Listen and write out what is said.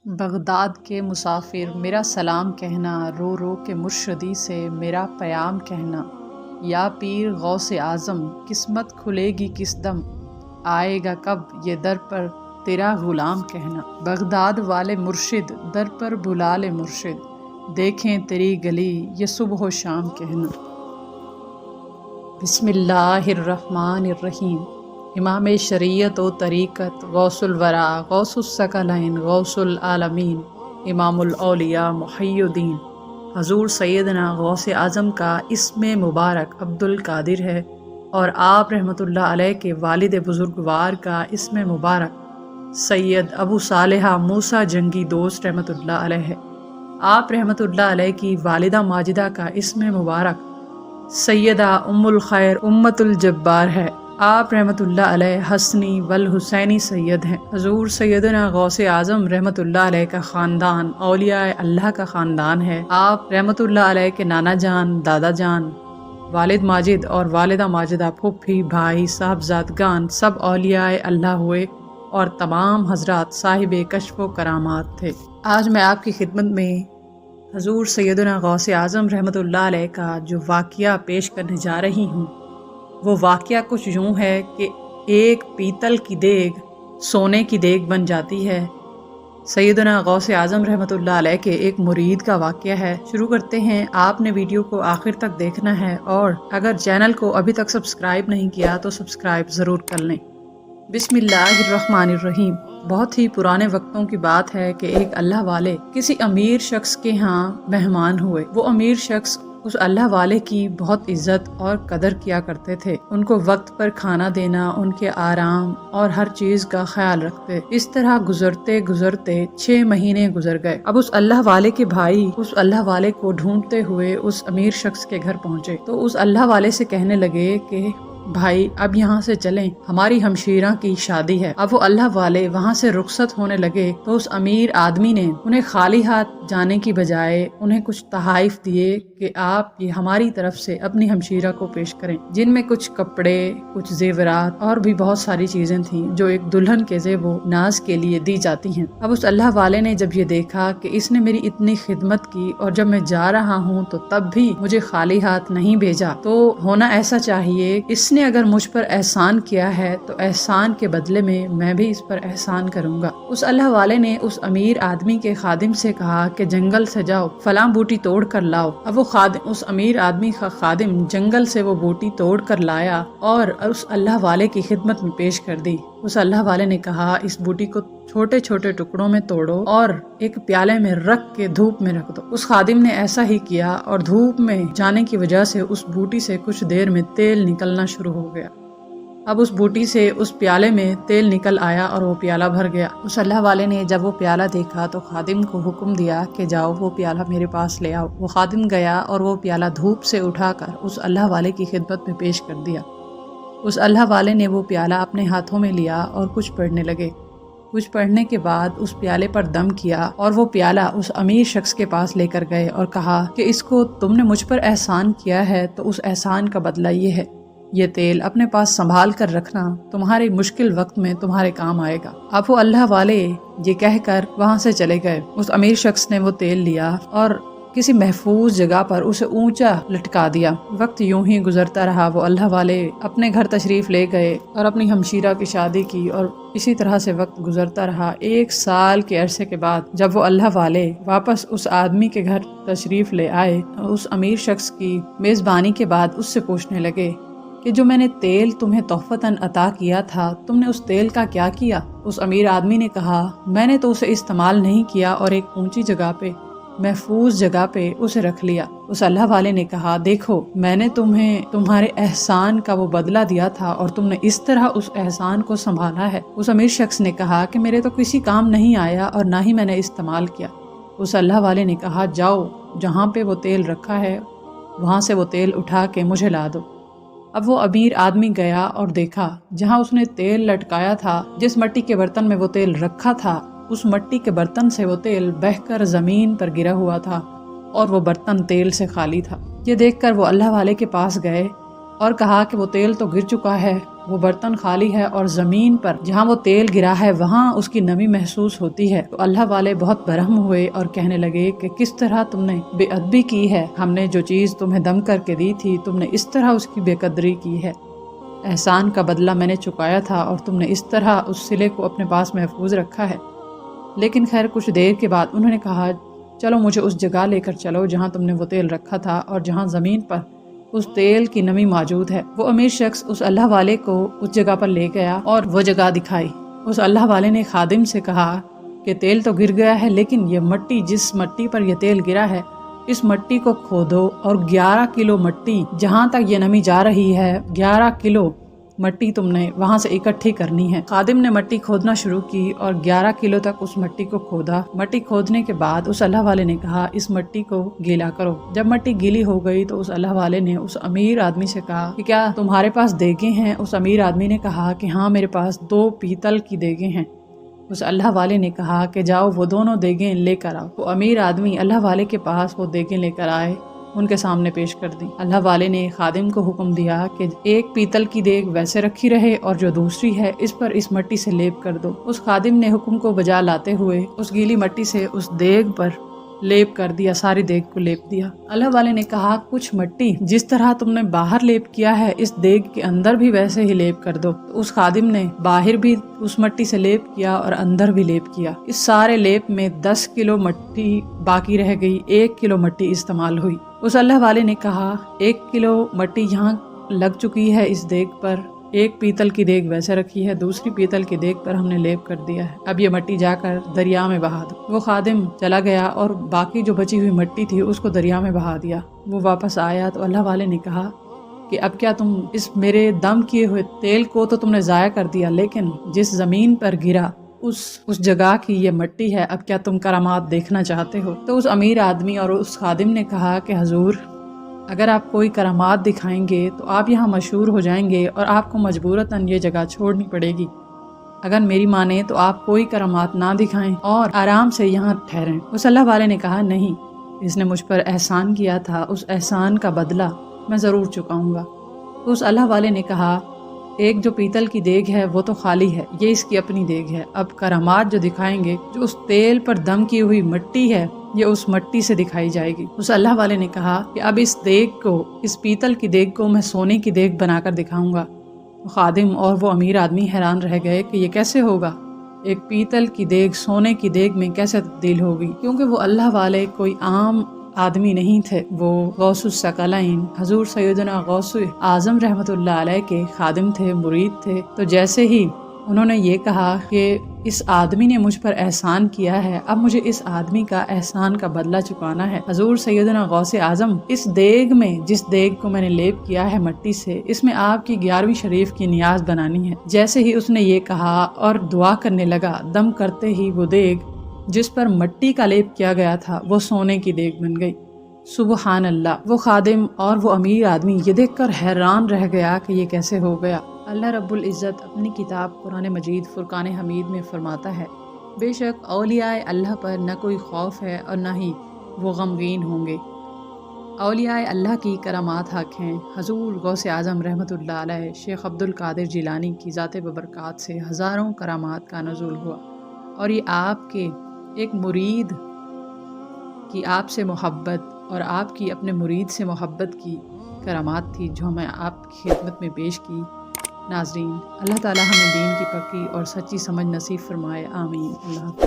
Baghdad کے مسافر میرا سلام کہنا، رو رو کے مرشدی سے میرا پیام کہنا۔ یا پیر غوث اعظم، قسمت کھلے گی کس دم، آئے گا کب یہ در پر تیرا غلام کہنا۔ بغداد والے مرشد، در پر بلا لے مرشد، دیکھیں تیری گلی یہ صبح و شام کہنا۔ بسم اللہ الرحمن الرحیم۔ امام شریعت و طریقت، غوث الورا، غوث الثقلین، غوث العالمین، امام الاولیاء، محی الدین حضور سیدنا غوث اعظم کا اسم مبارک عبد القادر ہے، اور آپ رحمۃ اللہ علیہ کے والد بزرگوار کا اسم مبارک سید ابو صالحہ موسیٰ جنگی دوست رحمۃ اللہ علیہ ہے۔ آپ رحمۃ اللہ علیہ کی والدہ ماجدہ کا اسم مبارک سیدہ ام الخیر امت الجبار ہے۔ آپ رحمۃ اللہ علیہ حسنی والحسینی سید ہیں۔ حضور سیدنا غوث اعظم رحمۃ اللہ علیہ کا خاندان اولیاء اللہ کا خاندان ہے۔ آپ رحمۃ اللہ علیہ کے نانا جان، دادا جان، والد ماجد اور والدہ ماجدہ، پھوپھی، بھائی، صاحبزادگان سب اولیاء اللہ ہوئے، اور تمام حضرات صاحب کشف و کرامات تھے۔ آج میں آپ کی خدمت میں حضور سیدنا غوث اعظم رحمۃ اللہ علیہ کا جو واقعہ پیش کرنے جا رہی ہوں، وہ واقعہ کچھ یوں ہے کہ ایک پیتل کی دیگ سونے کی دیگ بن جاتی ہے۔ سیدنا غوث اعظم رحمۃ اللہ علیہ کے ایک مرید کا واقعہ ہے۔ شروع کرتے ہیں۔ آپ نے ویڈیو کو آخر تک دیکھنا ہے، اور اگر چینل کو ابھی تک سبسکرائب نہیں کیا تو سبسکرائب ضرور کر لیں۔ بسم اللہ الرحمن الرحیم۔ بہت ہی پرانے وقتوں کی بات ہے کہ ایک اللہ والے کسی امیر شخص کے ہاں مہمان ہوئے۔ وہ امیر شخص اس اللہ والے کی بہت عزت اور قدر کیا کرتے تھے، ان کو وقت پر کھانا دینا، ان کے آرام اور ہر چیز کا خیال رکھتے۔ اس طرح گزرتے گزرتے 6 مہینے گزر گئے۔ اب اس اللہ والے کے بھائی اس اللہ والے کو ڈھونڈتے ہوئے اس امیر شخص کے گھر پہنچے، تو اس اللہ والے سے کہنے لگے کہ بھائی اب یہاں سے چلیں، ہماری ہمشیرہ کی شادی ہے۔ اب وہ اللہ والے وہاں سے رخصت ہونے لگے تو اس امیر آدمی نے انہیں خالی ہاتھ جانے کی بجائے انہیں کچھ تحائف دیے کہ آپ یہ ہماری طرف سے اپنی ہمشیرہ کو پیش کریں، جن میں کچھ کپڑے، کچھ زیورات اور بھی بہت ساری چیزیں تھیں جو ایک دلہن کے زیب و ناز کے لیے دی جاتی ہیں۔ اب اس اللہ والے نے جب یہ دیکھا کہ اس نے میری اتنی خدمت کی اور جب میں جا رہا ہوں تو تب بھی مجھے خالی ہاتھ نہیں بھیجا، تو ہونا ایسا چاہیے اس نے اگر مجھ پر احسان کیا ہے تو احسان کے بدلے میں بھی اس پر احسان کروں گا۔ اس اللہ والے نے اس امیر آدمی کے خادم سے کہا کہ جنگل سے جاؤ، فلاں بوٹی توڑ کر لاؤ۔ اب وہ خادم، اس امیر آدمی کا خادم جنگل سے وہ بوٹی توڑ کر لایا اور اس اللہ والے کی خدمت میں پیش کر دی۔ اس اللہ والے نے کہا اس بوٹی کو چھوٹے چھوٹے ٹکڑوں میں توڑو اور ایک پیالے میں رکھ کے دھوپ میں رکھ دو۔ اس خادم نے ایسا ہی کیا، اور دھوپ میں جانے کی وجہ سے اس بوٹی سے کچھ دیر میں تیل نکلنا شروع ہو گیا۔ اب اس بوٹی سے اس پیالے میں تیل نکل آیا اور وہ پیالہ بھر گیا۔ اس اللہ والے نے جب وہ پیالہ دیکھا تو خادم کو حکم دیا کہ جاؤ وہ پیالہ میرے پاس لے آؤ۔ وہ خادم گیا اور وہ پیالہ دھوپ سے اٹھا کر اس اللہ والے کی خدمت میں پیش کر دیا۔ اس اللہ والے نے وہ پیالہ اپنے ہاتھوں میں لیا اور کچھ پڑھنے لگے۔ کچھ پڑھنے کے بعد اس پیالے پر دم کیا اور وہ پیالہ اس امیر شخص کے پاس لے کر گئے اور کہا کہ اس کو تم نے مجھ پر احسان کیا ہے تو اس احسان کا بدلہ یہ ہے، یہ تیل اپنے پاس سنبھال کر رکھنا، تمہارے مشکل وقت میں تمہارے کام آئے گا۔ اب وہ اللہ والے یہ کہہ کر وہاں سے چلے گئے۔ اس امیر شخص نے وہ تیل لیا اور کسی محفوظ جگہ پر اسے اونچا لٹکا دیا۔ وقت یوں ہی گزرتا رہا۔ وہ اللہ والے اپنے گھر تشریف لے گئے اور اپنی ہمشیرہ کی شادی کی، اور اسی طرح سے وقت گزرتا رہا۔ 1 سال کے عرصے کے بعد جب وہ اللہ والے واپس اس آدمی کے گھر تشریف لے آئے، اس امیر شخص کی میزبانی کے بعد اس سے پوچھنے لگے کہ جو میں نے تیل تمہیں تحفتاً عطا کیا تھا، تم نے اس تیل کا کیا کیا؟ اس امیر آدمی نے کہا میں نے تو اسے استعمال نہیں کیا اور ایک اونچی جگہ پہ، محفوظ جگہ پہ اسے رکھ لیا۔ اس اللہ والے نے کہا دیکھو میں نے تمہیں تمہارے احسان کا وہ بدلہ دیا تھا اور تم نے اس طرح اس احسان کو سنبھالا ہے۔ اس امیر شخص نے کہا کہ میرے تو کسی کام نہیں آیا اور نہ ہی میں نے استعمال کیا۔ اس اللہ والے نے کہا جاؤ جہاں پہ وہ تیل رکھا ہے وہاں سے وہ تیل اٹھا کے مجھے لا دو۔ اب وہ امیر آدمی گیا اور دیکھا جہاں اس نے تیل لٹکایا تھا، جس مٹی کے برتن میں وہ تیل رکھا تھا، اس مٹی کے برتن سے وہ تیل بہہ کر زمین پر گرا ہوا تھا اور وہ برتن تیل سے خالی تھا۔ یہ دیکھ کر وہ اللہ والے کے پاس گئے اور کہا کہ وہ تیل تو گر چکا ہے، وہ برتن خالی ہے اور زمین پر جہاں وہ تیل گرا ہے وہاں اس کی نمی محسوس ہوتی ہے۔ تو اللہ والے بہت برہم ہوئے اور کہنے لگے کہ کس طرح تم نے بے ادبی کی ہے، ہم نے جو چیز تمہیں دم کر کے دی تھی تم نے اس طرح اس کی بے قدری کی ہے۔ احسان کا بدلہ میں نے چکایا تھا اور تم نے اس طرح اس صلے کو اپنے پاس محفوظ رکھا ہے۔ لیکن خیر کچھ دیر کے بعد انہوں نے کہا چلو مجھے اس جگہ لے کر چلو جہاں تم نے وہ تیل رکھا تھا اور جہاں زمین پر اس تیل کی نمی موجود ہے۔ وہ امیر شخص اس اللہ والے کو اس جگہ پر لے گیا اور وہ جگہ دکھائی۔ اس اللہ والے نے خادم سے کہا کہ تیل تو گر گیا ہے لیکن یہ مٹی، جس مٹی پر یہ تیل گرا ہے اس مٹی کو کھودو اور 11 کلو مٹی جہاں تک یہ نمی جا رہی ہے 11 کلو مٹی تم نے وہاں سے اکٹھی کرنی ہے۔ خادم نے مٹی کھودنا شروع کی اور 11 کلو تک اس مٹی کو کھودا۔ مٹی کھودنے کے بعد اس اللہ والے نے کہا اس مٹی کو گیلا کرو۔ جب مٹی گیلی ہو گئی تو اس اللہ والے نے اس امیر آدمی سے کہا کہ کیا تمہارے پاس دیگیں ہیں؟ اس امیر آدمی نے کہا کہ ہاں میرے پاس 2 پیتل کی دیگیں ہیں۔ اس اللہ والے نے کہا کہ جاؤ وہ دونوں دیگیں لے کر آؤ۔ وہ امیر آدمی اللہ والے کے پاس وہ دیگیں لے کر آئے، ان کے سامنے پیش کر دی۔ اللہ والے نے خادم کو حکم دیا کہ ایک پیتل کی دیگ ویسے رکھی رہے اور جو دوسری ہے اس پر اس مٹی سے لیپ کر دو۔ اس خادم نے حکم کو بجا لاتے ہوئے اس گیلی مٹی سے اس دیگ پر لیپ کر دیا، ساری دیگ کو لیپ دیا۔ اللہ والے نے کہا کچھ مٹی جس طرح تم نے باہر لیپ کیا ہے اس دیگ کے اندر بھی ویسے ہی لیپ کر دو۔ تو اس خادم نے باہر بھی اس مٹی سے لیپ کیا اور اندر بھی لیپ کیا۔ اس سارے لیپ میں 10 کلو مٹی باقی رہ گئی، 1 کلو مٹی استعمال ہوئی۔ اس اللہ والے نے کہا 1 کلو مٹی یہاں لگ چکی ہے اس دیگ پر، ایک پیتل کی دیگ ویسے رکھی ہے، دوسری پیتل کی دیگ پر ہم نے لیپ کر دیا ہے، اب یہ مٹی جا کر دریا میں بہا دو۔ وہ خادم چلا گیا اور باقی جو بچی ہوئی مٹی تھی اس کو دریا میں بہا دیا۔ وہ واپس آیا تو اللہ والے نے کہا کہ اب کیا تم اس میرے دم کیے ہوئے تیل کو تو تم نے ضائع کر دیا، لیکن جس زمین پر گرا اس جگہ کی یہ مٹی ہے، اب کیا تم کرامات دیکھنا چاہتے ہو؟ تو اس امیر آدمی اور اس خادم نے کہا کہ حضور اگر آپ کوئی کرامات دکھائیں گے تو آپ یہاں مشہور ہو جائیں گے اور آپ کو مجبوراً یہ جگہ چھوڑنی پڑے گی۔ اگر میری مانیں تو آپ کوئی کرامات نہ دکھائیں اور آرام سے یہاں ٹھہریں۔ اس اللہ والے نے کہا نہیں، اس نے مجھ پر احسان کیا تھا، اس احسان کا بدلہ میں ضرور چکاؤں گا۔ تو اس اللہ والے نے کہا ایک جو پیتل کی دیگ ہے وہ تو خالی ہے، یہ اس کی اپنی دیگ ہے، اب کرامات جو دکھائیں گے جو اس تیل پر دم کی ہوئی مٹی ہے یہ اس مٹی سے دکھائی جائے گی۔ اس اللہ والے نے کہا کہ اب اس دیگ کو، اس پیتل کی دیگ کو میں سونے کی دیگ بنا کر دکھاؤں گا۔ خادم اور وہ امیر آدمی حیران رہ گئے کہ یہ کیسے ہوگا، ایک پیتل کی دیگ سونے کی دیگ میں کیسے تبدیل ہوگی، کیونکہ وہ اللہ والے کوئی عام آدمی نہیں تھے، وہ غوث الثقلین حضور سیدنا غوث اعظم رحمۃ اللہ علیہ کے خادم تھے، مرید تھے۔ تو جیسے ہی انہوں نے یہ کہا کہ اس آدمی نے مجھ پر احسان کیا ہے، اب مجھے اس آدمی کا احسان کا بدلہ چکانا ہے، حضور سیدنا غوث اعظم اس دیگ میں، جس دیگ کو میں نے لیپ کیا ہے مٹی سے، اس میں آپ کی 11ویں شریف کی نیاز بنانی ہے۔ جیسے ہی اس نے یہ کہا اور دعا کرنے لگا، دم کرتے ہی وہ دیگ جس پر مٹی کا لیپ کیا گیا تھا وہ سونے کی دیگ بن گئی۔ سبحان اللہ۔ وہ خادم اور وہ امیر آدمی یہ دیکھ کر حیران رہ گیا کہ یہ کیسے ہو گیا۔ اللہ رب العزت اپنی کتاب قرآن مجید فرقان حمید میں فرماتا ہے بے شک اولیاء اللہ پر نہ کوئی خوف ہے اور نہ ہی وہ غمگین ہوں گے۔ اولیاء اللہ کی کرامات حق ہیں۔ حضور غوث اعظم رحمۃ اللہ علیہ شیخ عبد القادر جیلانی کی ذات ببرکات سے ہزاروں کرامات کا نزول ہوا، اور یہ آپ کے ایک مرید کی آپ سے محبت اور آپ کی اپنے مرید سے محبت کی کرامات تھی جو میں آپ کی خدمت میں پیش کی۔ ناظرین، اللہ تعالی ہمیں دین کی پکی اور سچی سمجھ نصیب فرمائے، آمین۔ اللہ